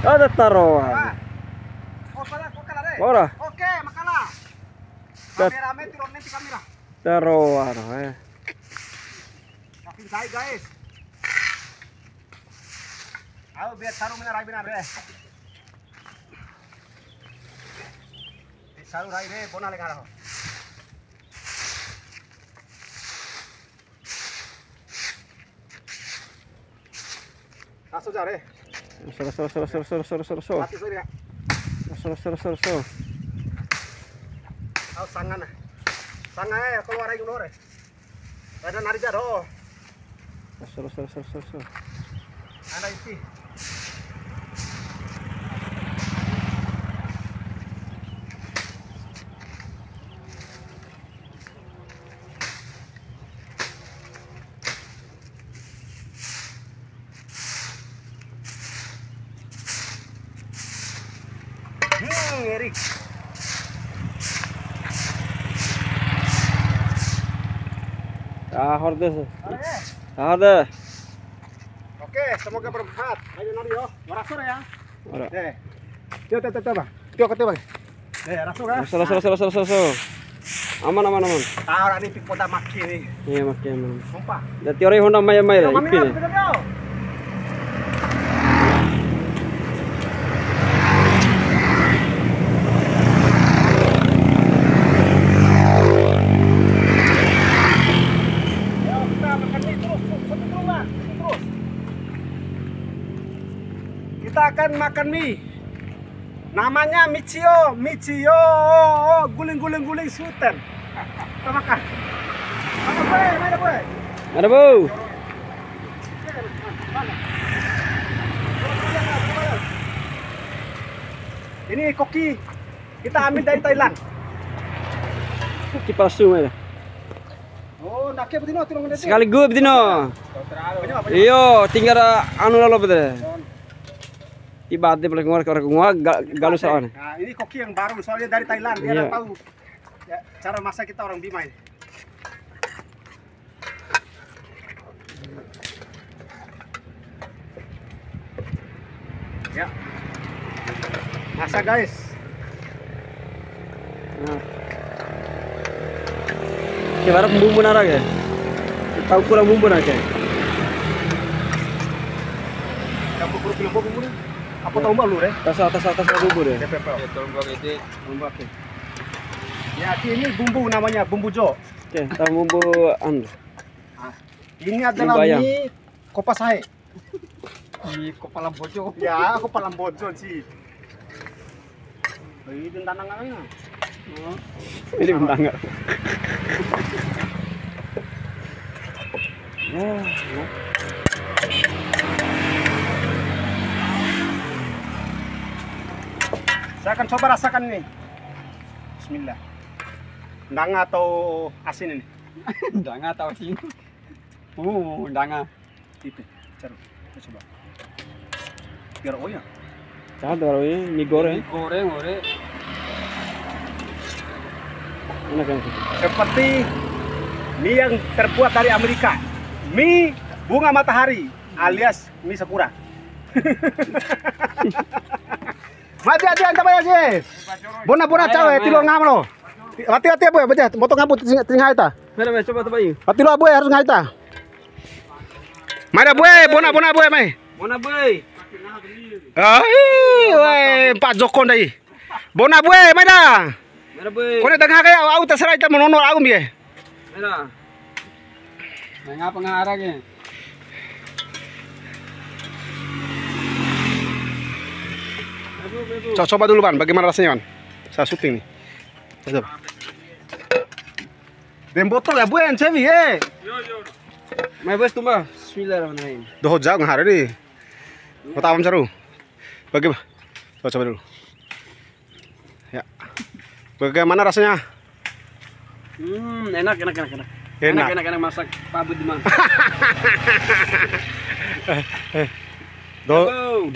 Ada taruhan. Ora. Oke, makalah. Rame-rame turun nanti kamera. Taruhan. Kasih saya guys. Ayo biar taruh benar deh. Taruh rai deh, bona lengar. Masuk jare. Soro. Mati sorry ya. Soro. Ayo sangan. Sangan ya keluar aja dulu deh. Ada nari jado. Soro. Ada isi. Erik. Ada. Oke, semoga bermanfaat. Ayo nari yo. Warasur ya. Ora. Coba. Coba. Rasur ya. Soro. Aman. Tahu ini pipoda maki nih. Iya makin. Sumpah. Da teori Honda mai lah ipin. Kita akan makan mie. Namanya Michio. Guling sultan. Kita makan. Ada bu. Ini koki. Kita ambil dari Thailand. Ki palsu ya. Oh, naknya betino tulung ndete. Sekali gue betino. Iyo, tinggal anu lalu betul. Ibadah boleh keluar galus awan. Nah, ini koki yang baru soalnya dari Thailand. Dia Iya. tahu ya, cara masak kita orang Bima ini. Ya. Masak guys. Nah. Kira bumbu nara ke? Tahu kurang bumbu nara ke? Kamu kurang film bumbu nih. Apa tahu mbak lu deh? Atas bumbu deh. DPP. Tolong ini bumbu apa? Ya, ini bumbu namanya bumbu jo. Oke, tahu bumbu anu. Ini adalah bayam. mie kopas sahe. Di kepala bojo. Ya, aku palang bojo sih. Ini tantangan apa? Ini bentang enggak? Saya akan coba rasakan ini. Bismillah. Ndanga atau asin ini? Ndanga atau asin? Ndanga. Itu, cara. Kita coba. Biar oh ya. Tahu ini mie goreng. Enak kan? Seperti mie yang terbuat dari Amerika. Mie bunga matahari alias mie sakura. Mati anta bayar sih. Bona cawe tilo ngam lo. Hati-hati boy, baca motong ngaput tinggal eta. Mari coba cobain. Hati lo boy harus ngaita. Mari boy, bona boy mai. Mana boy? Ai, Pak Joko dai. Bona boy, mai dah. Mana boy? Kone tengah kaya au terserah kita menonor au biye. Mana? Ngapa ngarang ya? Coba dulu Ban, bagaimana rasanya Ban? Saya syuting nih. Coba. Dem botol ya buen cevi Mai bos tumba. Bismillahirrahmanirrahim. Doh jauh ngahar nih. Kota awam seru. Bagaimana? Coba dulu. Ya. Bagaimana rasanya? Enak masak Pak Budiman. Do